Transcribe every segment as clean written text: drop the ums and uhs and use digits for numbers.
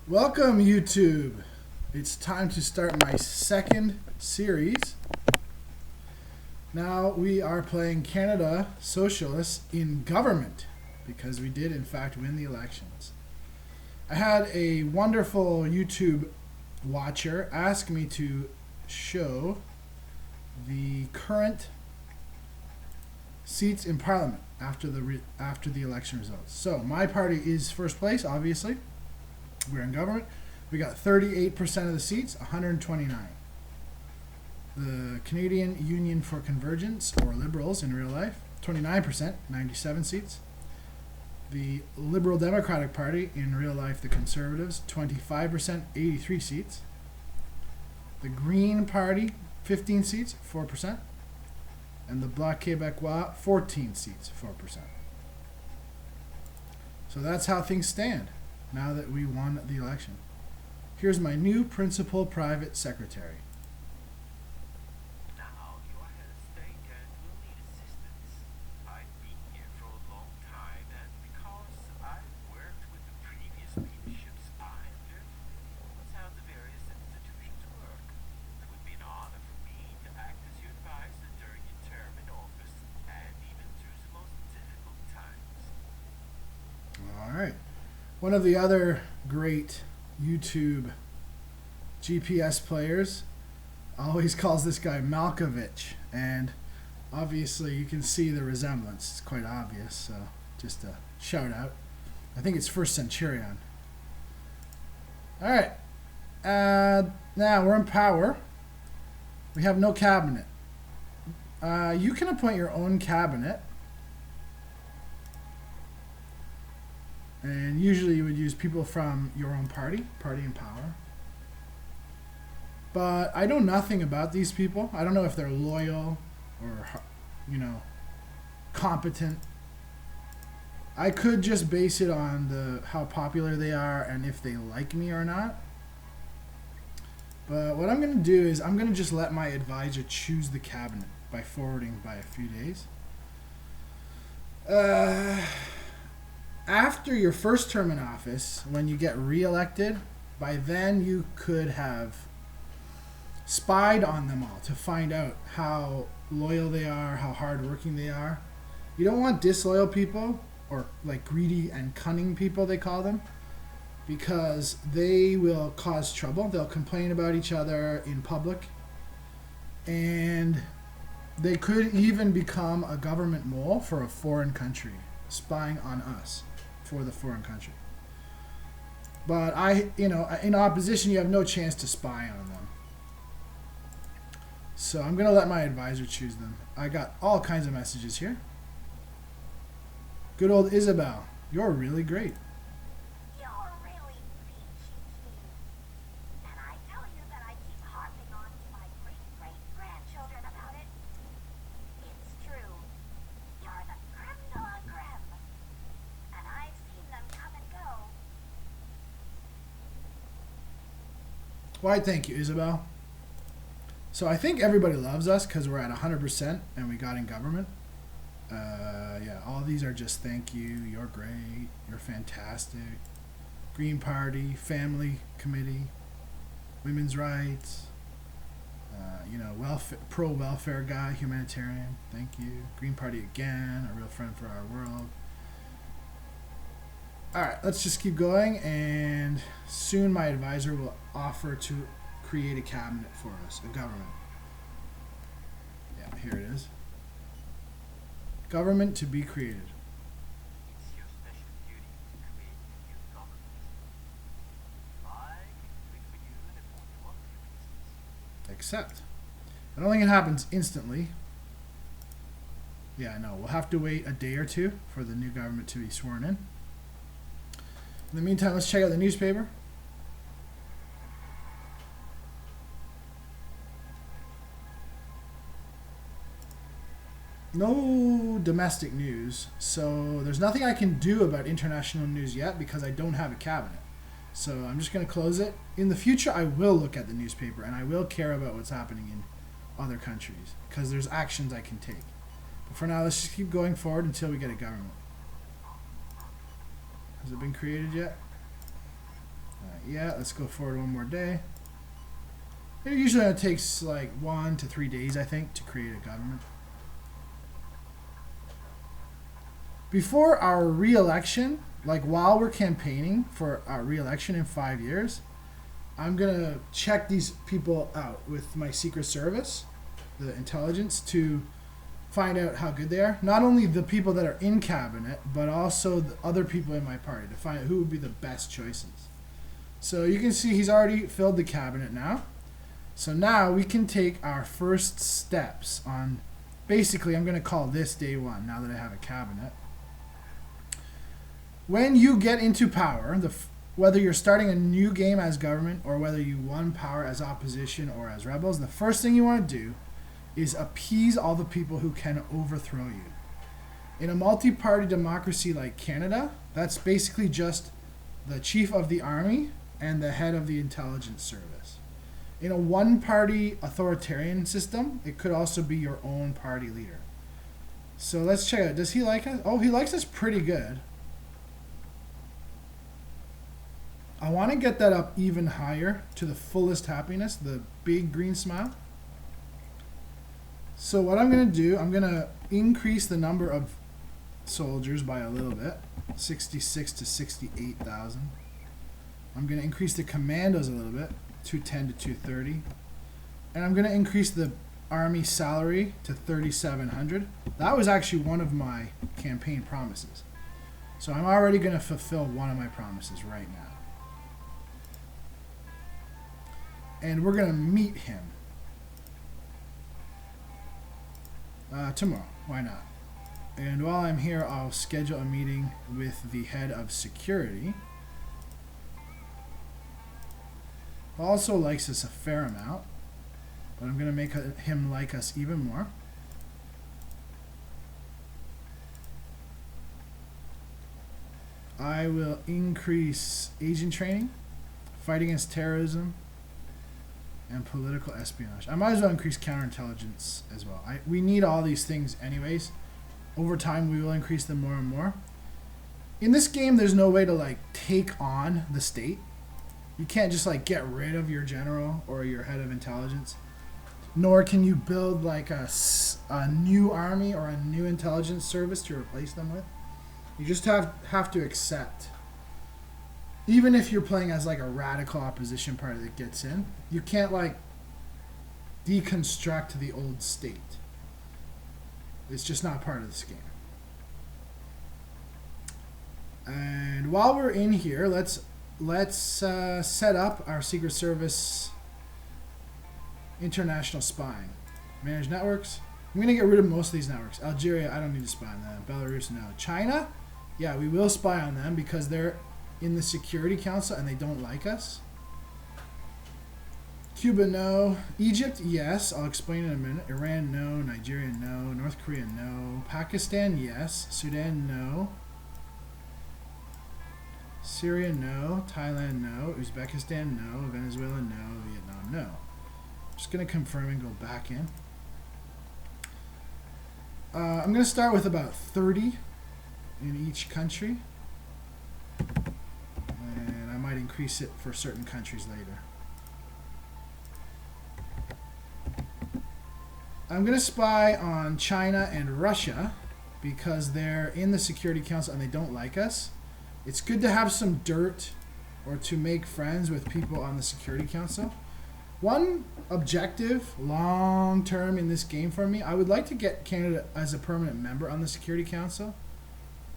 Welcome, YouTube. It's time to start my second series. Now we are playing Canada Socialist in government because we did, in fact, win the elections. I had a wonderful YouTube watcher ask me to show the current seats in Parliament after the election results. So my party is first place, obviously. We're in government. We got 38% of the seats, 129. The Canadian Union for Convergence, or Liberals in real life, 29%, 97 seats. The Liberal Democratic Party, in real life the Conservatives, 25%, 83 seats. The Green Party, 15 seats, 4%. And the Bloc Québécois, 14 seats, 4%. So that's how things stand now that we won the election. Here's my new principal private secretary. Now you are head of state and will need assistance. I've been here for a long time, and because I've worked with the previous leaderships, I'm very familiar with how the various institutions work. It would be an honor for me to act as your advisor during your term in office, and even through the most difficult times. All right. One of the other great YouTube GPS players always calls this guy Malkovich, and obviously you can see the resemblance. It's quite obvious, so just a shout out. I think it's First Centurion. All right. Now we're in power. We have no cabinet. You can appoint your own cabinet. And usually you would use people from your own party in power. But I know nothing about these people. I don't know if they're loyal or, competent. I could just base it on how popular they are and if they like me or not. But what I'm going to do is I'm going to just let my advisor choose the cabinet by forwarding by a few days. After your first term in office, when you get re-elected, by then you could have spied on them all to find out how loyal they are, how hardworking they are. You don't want disloyal people, or like greedy and cunning people, they call them, because they will cause trouble. They'll complain about each other in public, and they could even become a government mole for a foreign country, spying on us for the foreign country. But in opposition, you have no chance to spy on them. So I'm going to let my advisor choose them. I got all kinds of messages here. Good old Isabel, you're really great. You're really peachy keen. And I tell you that I keep harping on to my great-great-grandchildren about it. It's true. You're the creme de la creme. And I've seen them come and go. Why, thank you, Isabel. So I think everybody loves us because we're at 100% and we got in government. Yeah, all these are just thank you, you're great, you're fantastic. Green Party, Family Committee, Women's Rights, pro-welfare guy, humanitarian, thank you. Green Party again, a real friend for our world. All right, let's just keep going, and soon my advisor will offer to create a cabinet for us, a government. Yeah, here it is. Government to be created. It's your special duty to create a new government. I can do it for you in only one few instances. Accept. I don't think it happens instantly. Yeah, no, we'll have to wait a day or two for the new government to be sworn in. In the meantime, let's check out the newspaper. No domestic news, so there's nothing I can do about international news yet because I don't have a cabinet. So I'm just going to close it. In the future, I will look at the newspaper and I will care about what's happening in other countries because there's actions I can take. But for now, let's just keep going forward until we get a government. Has it been created yet? Yeah, let's go forward one more day. It usually only takes like 1 to 3 days, I think, to create a government. Before our re-election, like while we're campaigning for our re-election in 5 years, I'm gonna check these people out with my Secret Service, the intelligence, to find out how good they are. Not only the people that are in cabinet, but also the other people in my party to find out who would be the best choices. So you can see he's already filled the cabinet now. So now we can take our first steps on, basically I'm going to call this day one now that I have a cabinet. When you get into power, whether you're starting a new game as government or whether you won power as opposition or as rebels, the first thing you want to do is appease all the people who can overthrow you. In a multi-party democracy like Canada, that's basically just the chief of the army and the head of the intelligence service. In a one-party authoritarian system, it could also be your own party leader. So let's check out. Does he like us? Oh, he likes us pretty good. I want to get that up even higher to the fullest happiness, the big green smile. So what I'm going to do, I'm going to increase the number of soldiers by a little bit, 66 to 68,000. I'm going to increase the commandos a little bit, 210 to 230. And I'm going to increase the army salary to 3,700. That was actually one of my campaign promises. So I'm already going to fulfill one of my promises right now. And we're going to meet him tomorrow. Why not? And while I'm here, I'll schedule a meeting with the head of security. Also likes us a fair amount, but I'm going to make him like us even more. I will increase agent training, fight against terrorism, and political espionage. I might as well increase counterintelligence as well. We need all these things anyways. Over time, we will increase them more and more. In this game, there's no way to like take on the state. You can't just like get rid of your general or your head of intelligence. Nor can you build like a new army or a new intelligence service to replace them with. You just have to accept. Even if you're playing as like a radical opposition party that gets in, you can't like deconstruct the old state. It's just not part of this game. And while we're in here, let's set up our Secret Service international spying. Manage networks. I'm going to get rid of most of these networks. Algeria, I don't need to spy on them. Belarus, no. China, yeah, we will spy on them because they're in the Security Council and they don't like us. Cuba, no. Egypt, yes. I'll explain in a minute. Iran, no. Nigeria, no. North Korea, no. Pakistan, yes. Sudan, no. Syria, no. Thailand, no. Uzbekistan, no. Venezuela, no. Vietnam, no. I'm just going to confirm and go back in. I'm going to start with about 30 in each country. And I might increase it for certain countries later. I'm going to spy on China and Russia because they're in the Security Council and they don't like us. It's good to have some dirt or to make friends with people on the Security Council. One objective, long term in this game for me, I would like to get Canada as a permanent member on the Security Council.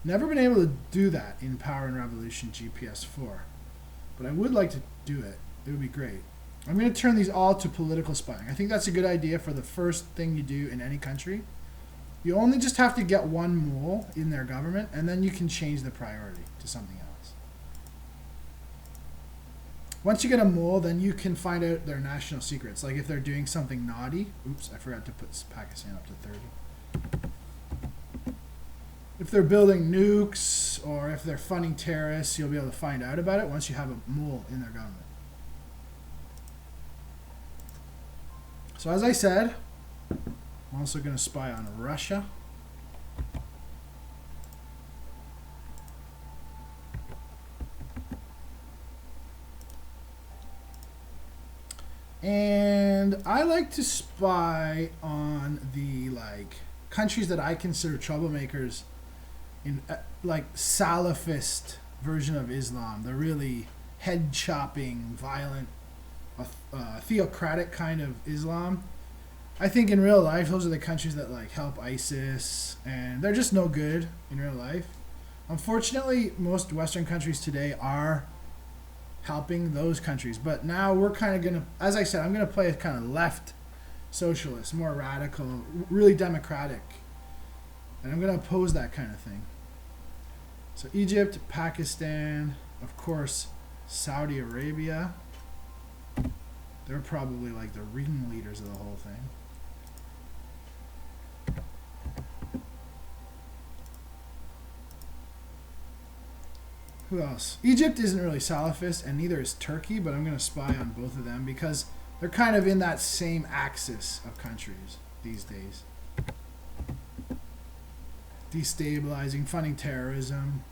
Never been able to do that in Power and Revolution GPS4. But I would like to do it. It would be great. I'm going to turn these all to political spying. I think that's a good idea for the first thing you do in any country. You only just have to get one mole in their government, and then you can change the priority to something else. Once you get a mole, then you can find out their national secrets. Like if they're doing something naughty. Oops, I forgot to put Pakistan up to 30. If they're building nukes or if they're funding terrorists, you'll be able to find out about it once you have a mole in their government. So as I said, I'm also going to spy on Russia. And I like to spy on the like countries that I consider troublemakers in like Salafist version of Islam, the really head chopping, violent, theocratic kind of Islam. I think in real life, those are the countries that like help ISIS, and they're just no good in real life. Unfortunately, most Western countries today are helping those countries, but now we're kind of gonna, as I said, I'm gonna play a kind of left socialist, more radical, really democratic, and I'm gonna oppose that kind of thing. So Egypt, Pakistan, of course, Saudi Arabia. They're probably like the ringleaders of the whole thing. Who else? Egypt isn't really Salafist, and neither is Turkey, but I'm going to spy on both of them because they're kind of in that same axis of countries these days. Destabilizing, funding terrorism,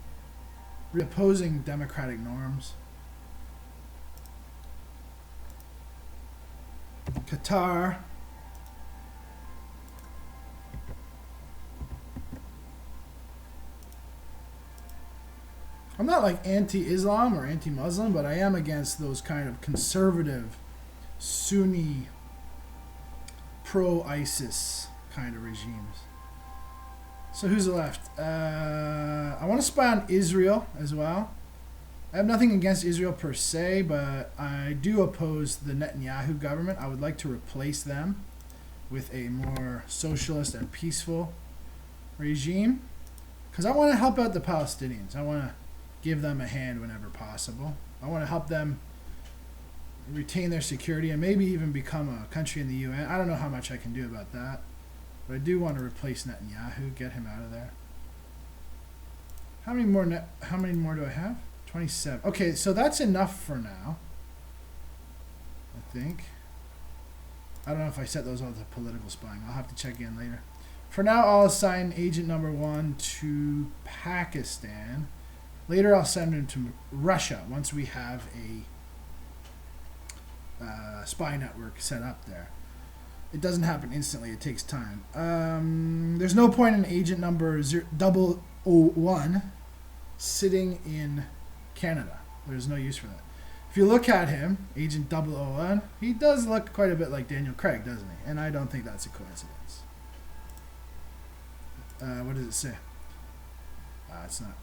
opposing democratic norms. Qatar. I'm not like anti-Islam or anti-Muslim, but I am against those kind of conservative, Sunni, pro-ISIS kind of regimes. So who's left? I want to spy on Israel as well. I have nothing against Israel per se, but I do oppose the Netanyahu government. I would like to replace them with a more socialist and peaceful regime because I want to help out the Palestinians. I want to give them a hand whenever possible. I want to help them retain their security and maybe even become a country in the UN. I don't know how much I can do about that, but I do want to replace Netanyahu, get him out of there. How many more do I have? 27. Okay, so that's enough for now, I think. I don't know if I set those all to political spying. I'll have to check in later. For now, I'll assign agent number 1 to Pakistan. Later, I'll send him to Russia once we have a spy network set up there. It doesn't happen instantly. It takes time. There's no point in agent number 001 sitting in Canada. There's no use for that. If you look at him, Agent 001, he does look quite a bit like Daniel Craig, doesn't he? And I don't think that's a coincidence. What does it say? It's not.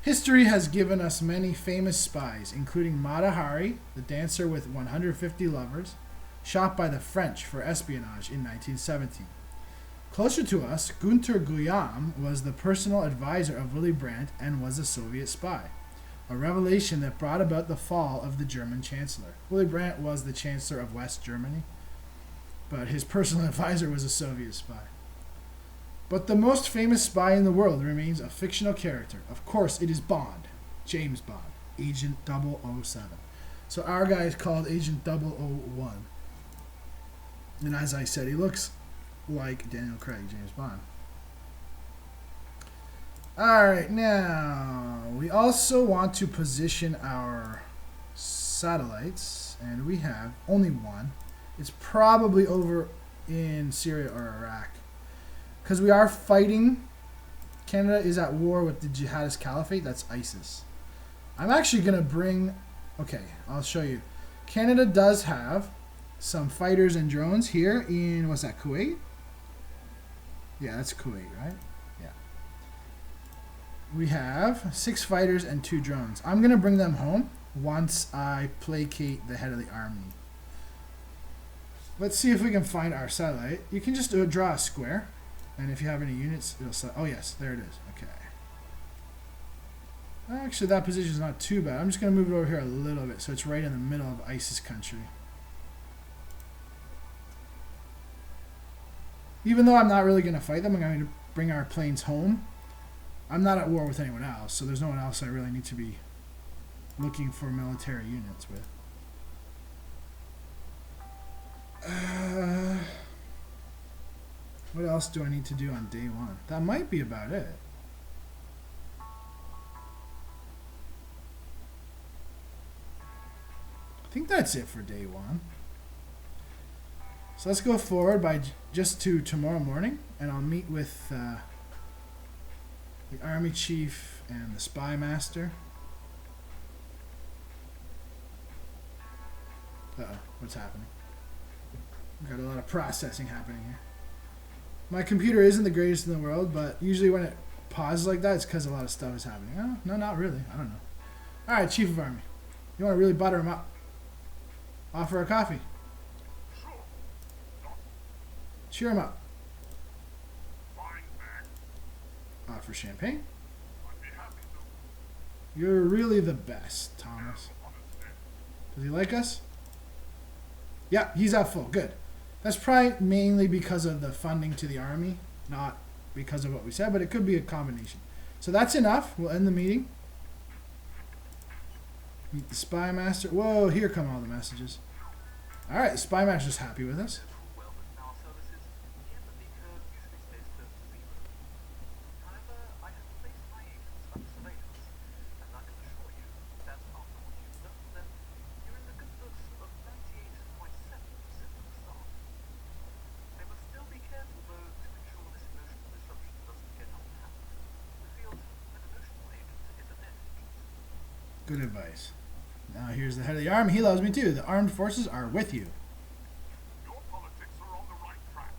History has given us many famous spies, including Mata Hari, the dancer with 150 lovers, shot by the French for espionage in 1917. Closer to us, Günter Guillaume was the personal advisor of Willy Brandt and was a Soviet spy, a revelation that brought about the fall of the German Chancellor. Willy Brandt was the Chancellor of West Germany, but his personal advisor was a Soviet spy. But the most famous spy in the world remains a fictional character. Of course, it is Bond, James Bond, Agent 007. So our guy is called Agent 001. And as I said, he looks like Daniel Craig, James Bond. Alright, now we also want to position our satellites, and we have only one. It's probably over in Syria or Iraq. Because we are fighting, Canada is at war with the Jihadist Caliphate, that's ISIS. I'm actually going to bring, okay, I'll show you. Canada does have some fighters and drones here in, what's that, Kuwait? Yeah, that's Kuwait, right? Yeah. We have 6 fighters and 2 drones. I'm going to bring them home once I placate the head of the army. Let's see if we can find our satellite. You can just draw a square. And if you have any units, it'll say, oh yes, there it is. Okay. Actually, that position is not too bad. I'm just going to move it over here a little bit so it's right in the middle of ISIS country. Even though I'm not really going to fight them, I'm going to bring our planes home. I'm not at war with anyone else, so there's no one else I really need to be looking for military units with. What else do I need to do on day 1? That might be about it. I think that's it for day 1. So let's go forward by just to tomorrow morning, and I'll meet with the army chief and the spy master. Uh-oh, what's happening? We've got a lot of processing happening here. My computer isn't the greatest in the world, but usually when it pauses like that, it's because a lot of stuff is happening. Oh, no, not really. I don't know. All right, Chief of Army. You want to really butter him up? Offer a coffee. Cheer him up. Offer champagne. You're really the best, Thomas. Does he like us? Yeah, he's at full. Good. That's probably mainly because of the funding to the army, not because of what we said, but it could be a combination. So that's enough. We'll end the meeting. Meet the spy master. Whoa, here come all the messages. All right, the spy master's happy with us. Good advice. Now here's the head of the army. He loves me too. The armed forces are with you. Your politics are on the right track.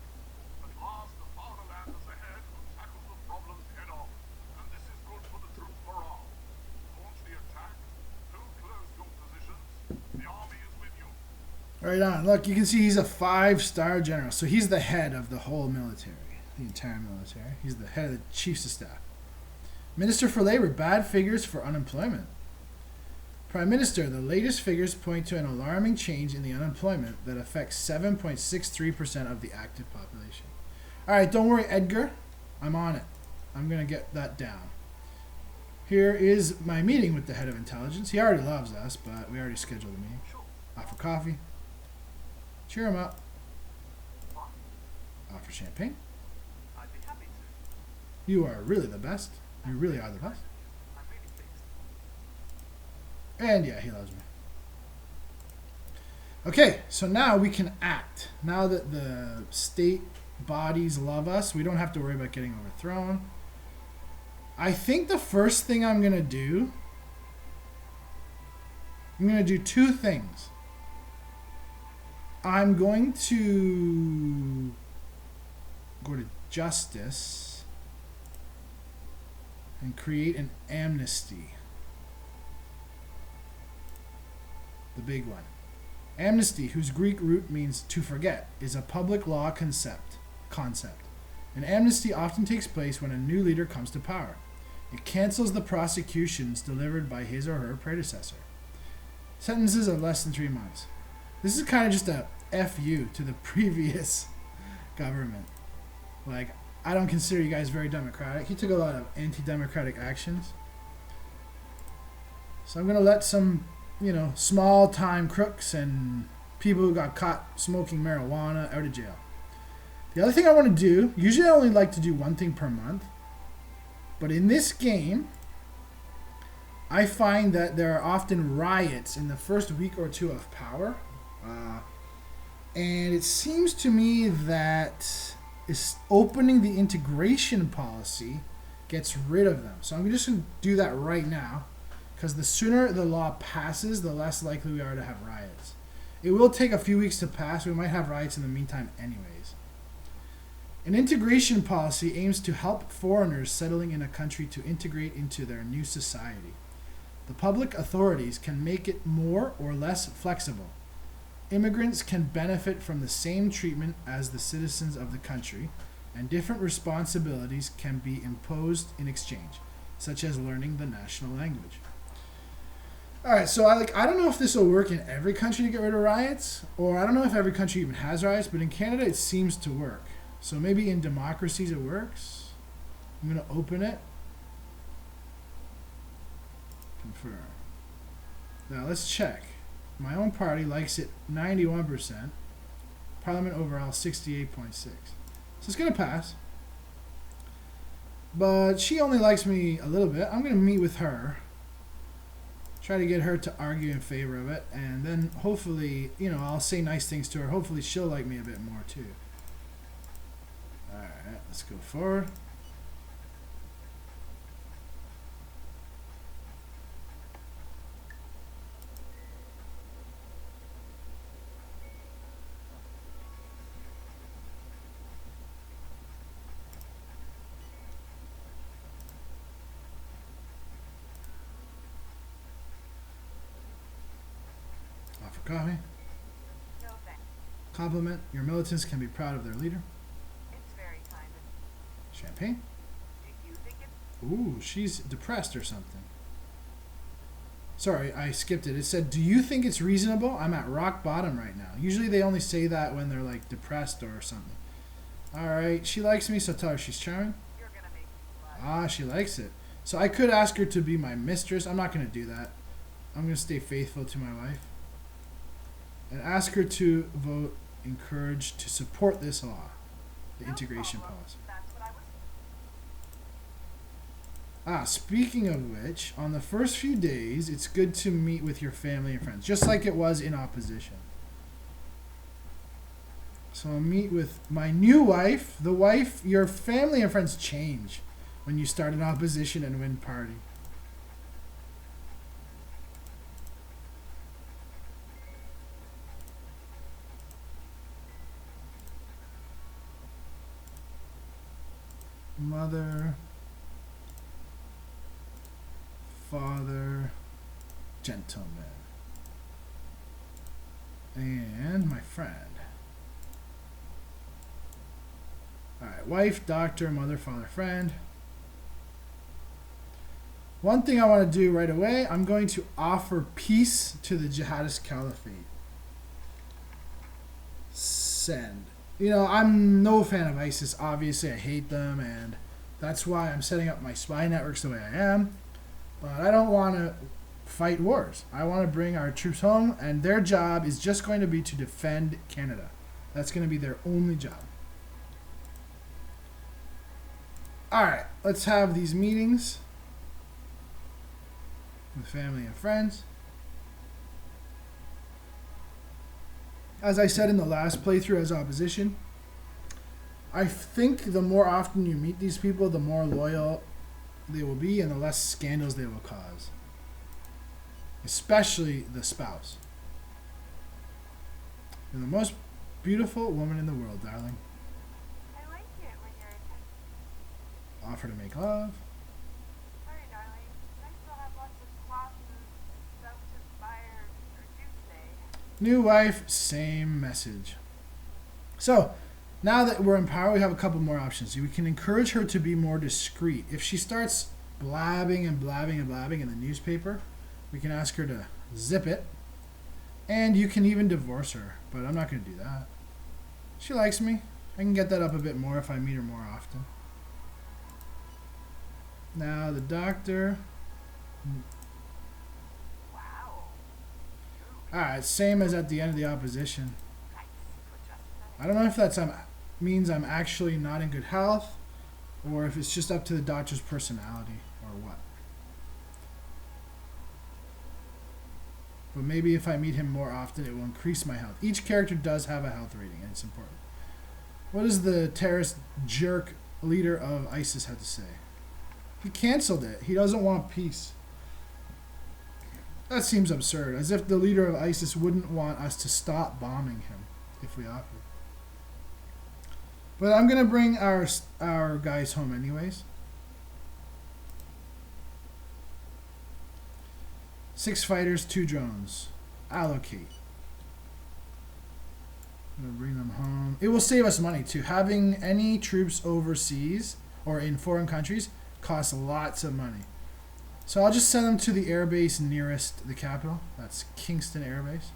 At last, the fatherland is ahead who tackles the problems head on. And this is good for the troop morale. Launch the attack. Don't close your positions. The army is with you. Right on. Look, you can see he's a 5-star general. So he's the head of the whole military. The entire military. He's the head of the chiefs of staff. Minister for Labor. Bad figures for unemployment. Prime Minister, the latest figures point to an alarming change in the unemployment that affects 7.63% of the active population. All right, don't worry, Edgar. I'm on it. I'm going to get that down. Here is my meeting with the head of intelligence. He already loves us, but we already scheduled a meeting. Offer coffee. Cheer him up. Offer champagne. I'd be happy to. You are really the best. You really are the best. And yeah, he loves me. Okay, so now we can act. Now that the state bodies love us, we don't have to worry about getting overthrown. I think the first thing I'm going to do, I'm going to do two things. I'm going to go to justice and create an amnesty. The big one. Amnesty, whose Greek root means to forget, is a public law concept. An amnesty often takes place when a new leader comes to power. It cancels the prosecutions delivered by his or her predecessor. Sentences of less than 3 months. This is kind of just a FU to the previous government. Like, I don't consider you guys very democratic. He took a lot of anti-democratic actions. So I'm going to let some, small-time crooks and people who got caught smoking marijuana out of jail. The other thing I want to do, usually I only like to do one thing per month, but in this game, I find that there are often riots in the first week or two of power, and it seems to me that opening the integration policy gets rid of them. So I'm just going to do that right now. Because the sooner the law passes, the less likely we are to have riots. It will take a few weeks to pass. We might have riots in the meantime anyways. An integration policy aims to help foreigners settling in a country to integrate into their new society. The public authorities can make it more or less flexible. Immigrants can benefit from the same treatment as the citizens of the country, and different responsibilities can be imposed in exchange, such as learning the national language. Alright, so I don't know if this will work in every country to get rid of riots, or I don't know if every country even has riots, but in Canada it seems to work. So maybe in democracies it works. I'm going to open it. Confirm. Now let's check. My own party likes it 91%. Parliament overall 68.6. So it's going to pass. But she only likes me a little bit. I'm going to meet with her. Try to get her to argue in favor of it, and then hopefully, you know, I'll say nice things to her. Hopefully she'll like me a bit more too. Alright, let's go forward. Offer coffee. No thanks. Compliment. Your militants can be proud of their leader. It's very kind of Champagne. you. Do you think it's Ooh, she's depressed or something. Sorry, I skipped it. It said, do you think it's reasonable? I'm at rock bottom right now. Usually they only say that when they're like depressed or something. Alright, she likes me, so tell her she's charming. you're gonna make me blush? Ah, she likes it. So I could ask her to be my mistress. I'm not going to do that. I'm going to stay faithful to my wife. And ask her to vote encouraged to support this law, the No integration problem. policy. That's what I was. Ah, speaking of which, on the first few days, it's good to meet with your family and friends, just like it was in opposition. So I'll meet with my new wife. The wife, your family and friends change when you start an opposition and win party. Mother, father, gentleman, and my friend. Alright, wife, doctor, mother, father, friend. One thing I want to do right away, I'm going to offer peace to the jihadist caliphate. Send. You know, I'm no fan of ISIS. Obviously, I hate them, and that's why I'm setting up my spy networks the way I am. But I don't want to fight wars. I want to bring our troops home, and their job is just going to be to defend Canada. That's going to be their only job. Alright, let's have these meetings with family and friends. As I said in the last playthrough as opposition, I think the more often you meet these people, the more loyal they will be and the less scandals they will cause. Especially the spouse. You're the most beautiful woman in the world, darling. I like it when you're intense. Offer to make love. Sorry, darling. I still have lots of cloth and stuff to buy or do today. New wife, same message. So, now that we're in power, we have a couple more options. We can encourage her to be more discreet. If she starts blabbing and blabbing and blabbing in the newspaper, we can ask her to zip it. And you can even divorce her, but I'm not going to do that. She likes me. I can get that up a bit more if I meet her more often. Now, the doctor. Wow. Alright, same as at the end of the opposition. Nice. For just a I don't know if that means I'm actually not in good health, or if it's just up to the doctor's personality, or what. But maybe if I meet him more often, it will increase my health. Each character does have a health rating, and it's important. What does the terrorist jerk leader of ISIS have to say? He canceled it. He doesn't want peace. That seems absurd, as if the leader of ISIS wouldn't want us to stop bombing him if we offered. But I'm going to bring our guys home anyways. 6 fighters, 2 drones. Allocate. I'm going to bring them home. It will save us money too. Having any troops overseas or in foreign countries costs lots of money. So I'll just send them to the airbase nearest the capital. That's Kingston Air Base.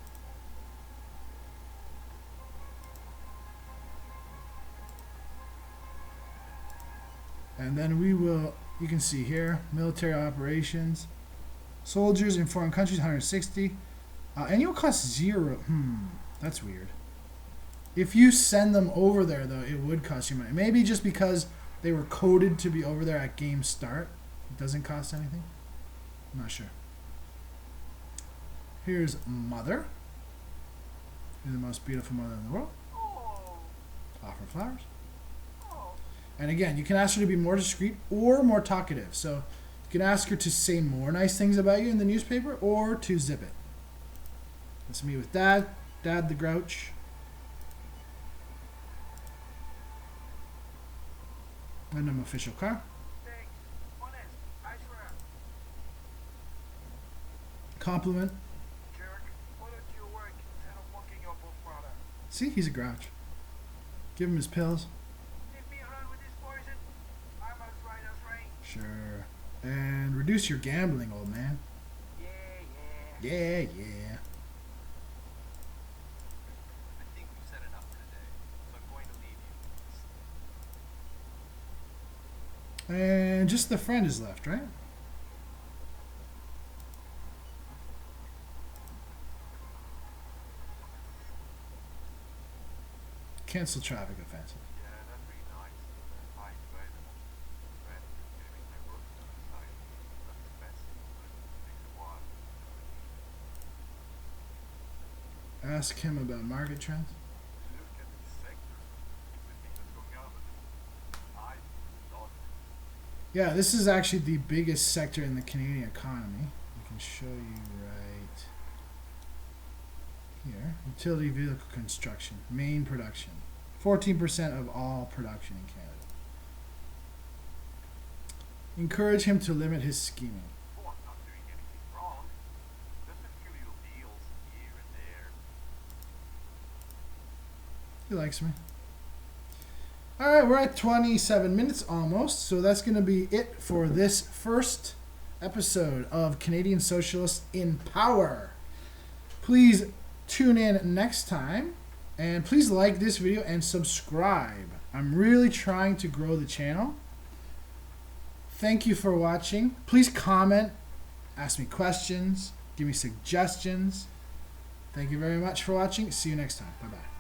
And then we will, you can see here, military operations. Soldiers in foreign countries, 160. Annual cost 0. That's weird. If you send them over there, though, it would cost you money. Maybe just because they were coded to be over there at game start. It doesn't cost anything. I'm not sure. Here's Mother. You're the most beautiful mother in the world. Oh, Offer flowers. oh. And again, you can ask her to be more discreet or more talkative. So you can ask her to say more nice things about you in the newspaper or to zip it. Let's meet with Dad. Dad the Grouch. And an official car. Thanks. Honest. I swear. Compliment. Jerk. Why don't you work instead of walking your both brother? See, he's a grouch. Give him his pills. Leave me alone with this poison. I'm as right as rain. Sure. And reduce your gambling, old man. Yeah. Yeah, yeah. I think we've said enough for today, so I'm going to leave you. And just the friend is left, right? Cancel traffic offensive. Yeah, that's pretty nice. I enjoy them. But getting my work done aside, that's expensive, but it takes a while. Ask him about market trends. Look at this sector. Everything that's going on with it. I love it. Yeah, this is actually the biggest sector in the Canadian economy. I can show you right here. Utility vehicle construction, main production. 14% of all production in Canada. Encourage him to limit his scheming. Oh, I'm not doing anything wrong. Just a few little deals here and there. He likes me. Alright, we're at 27 minutes almost, so that's going to be it for this first episode of Canadian Socialists in Power. Please tune in next time, and please like this video and subscribe. I'm really trying to grow the channel. Thank you for watching. Please comment, ask me questions, give me suggestions. Thank you very much for watching. See you next time. Bye-bye.